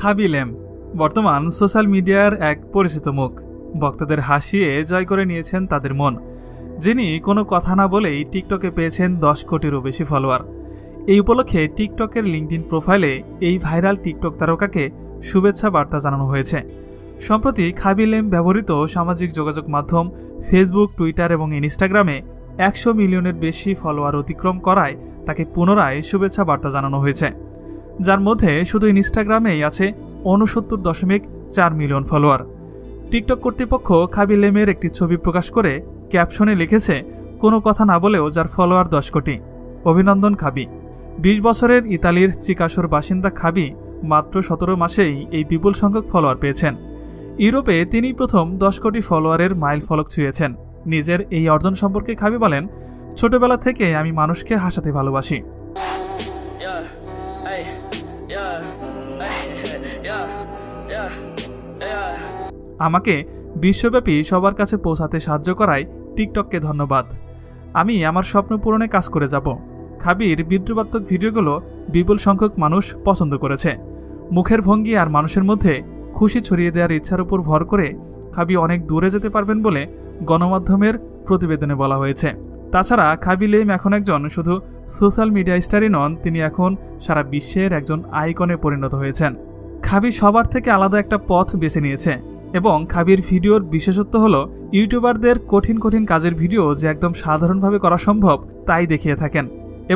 খাবি লেম বর্তমান সোশ্যাল মিডিয়ার এক পরিচিত মুখ। ভক্তদের হাসিয়ে জয় করে নিয়েছেন তাদের মন। যিনি কোনো কথা না বলেই টিকটকে পেয়েছেন 10 কোটিরও বেশি ফলোয়ার। এই উপলক্ষে টিকটকের লিঙ্কডইন প্রোফাইলে এই ভাইরাল টিকটক তারকাকে শুভেচ্ছা বার্তা জানানো হয়েছে। সম্প্রতি খাবি লেম ব্যবহৃত সামাজিক যোগাযোগ মাধ্যম ফেসবুক, টুইটার এবং ইনস্টাগ্রামে 100 মিলিয়নের বেশি ফলোয়ার অতিক্রম করায় তাকে পুনরায় শুভেচ্ছা বার্তা জানানো হয়েছে, যার মধ্যে শুধু ইনস্টাগ্রামেই আছে 69.4 মিলিয়ন ফলোয়ার। টিকটক কর্তৃপক্ষ খাবি লেমের একটি ছবি প্রকাশ করে ক্যাপশনে লিখেছে, কোনো কথা না বলেও যার ফলোয়ার 10 কোটি, অভিনন্দন খাবি। 20 বছরের ইতালির চিকাসোর বাসিন্দা খাবি মাত্র 17 মাসেই এই বিপুল সংখ্যক ফলোয়ার পেয়েছেন। ইউরোপে তিনি প্রথম 10 কোটি ফলোয়ারের মাইল ফলক ছুঁয়েছেন। নিজের এই অর্জন সম্পর্কে খাবি বলেন, ছোটবেলা থেকে আমি মানুষকে হাসাতে ভালোবাসি। আমাকে বিশ্বব্যাপী সবার কাছে পৌঁছাতে সাহায্য করায় টিকটককে ধন্যবাদ। আমি আমার স্বপ্ন পূরণে কাজ করে যাব। খাবির বিদ্রুপাত্মক ভিডিওগুলো বিপুল সংখ্যক মানুষ পছন্দ করেছে। মুখের ভঙ্গি আর মানুষের মধ্যে খুশি ছড়িয়ে দেওয়ার ইচ্ছার উপর ভর করে খাবি অনেক দূরে যেতে পারবেন বলে গণমাধ্যমের প্রতিবেদনে বলা হয়েছে। তাছাড়া খাবি লেম এখন একজন শুধু সোশ্যাল মিডিয়া স্টারই নন, তিনি এখন সারা বিশ্বের একজন আইকনে পরিণত হয়েছেন। খাবি সবার থেকে আলাদা একটা পথ বেছে নিয়েছে এবং খাবির ভিডিওর বিশেষত্ব হলো ইউটিউবারদের কঠিন কঠিন কাজের ভিডিও যে একদম সাধারণভাবে করা সম্ভব তাই দেখিয়ে থাকেন,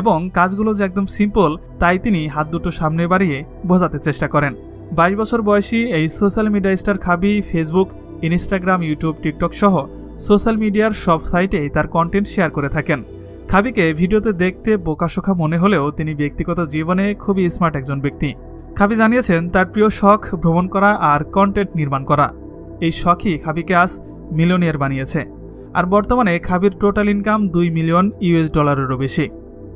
এবং কাজগুলো যে একদম সিম্পল তাই তিনি হাত দুটো সামনে বাড়িয়ে বোঝাতে চেষ্টা করেন। 22 বছর বয়সী এই সোশ্যাল মিডিয়া স্টার খাবি ফেসবুক, ইনস্টাগ্রাম, ইউটিউব, টিকটক সহ সোশ্যাল মিডিয়ার সব সাইটেই তার কন্টেন্ট শেয়ার করে থাকেন। খাবিকে ভিডিওতে দেখতে বোকাশোখা মনে হলেও তিনি ব্যক্তিগত জীবনে খুবই স্মার্ট একজন ব্যক্তি। খাবি জানিয়েছেন তার প্রিয় শখ ভ্রমণ করা আর কন্টেন্ট নির্মাণ করা। এই শখই খাবিকে আজ মিলিয়নিয়ার বানিয়েছে। আর বর্তমানে খাবির টোটাল ইনকাম $2 মিলিয়ন বেশি।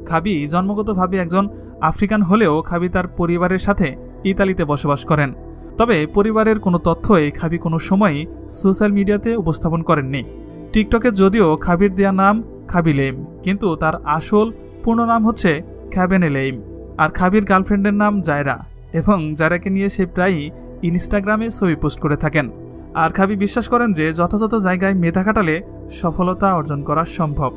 খাবি জন্মগতভাবে একজন আফ্রিকান হলেও খাবি তার পরিবারের সাথে ইতালিতে বসবাস করেন। তবে পরিবারের কোনো তথ্যই খাবি কোনো সময়ই সোশ্যাল মিডিয়াতে উপস্থাপন করেননি। টিকটকে যদিও খাবির দেয়া নাম খাবি লেম, কিন্তু তার আসল পূর্ণ নাম হচ্ছে খ্যাবেনে লেম। আর খাবির গার্লফ্রেন্ডের নাম জায়রা, এবং জায়রাকে নিয়ে সে প্রায়ই ইনস্টাগ্রামে ছবি পোস্ট করে থাকেন। আর খাবি বিশ্বাস করেন যে যথাযথ জায়গায় মেধা খাটালে সফলতা অর্জন করা সম্ভব।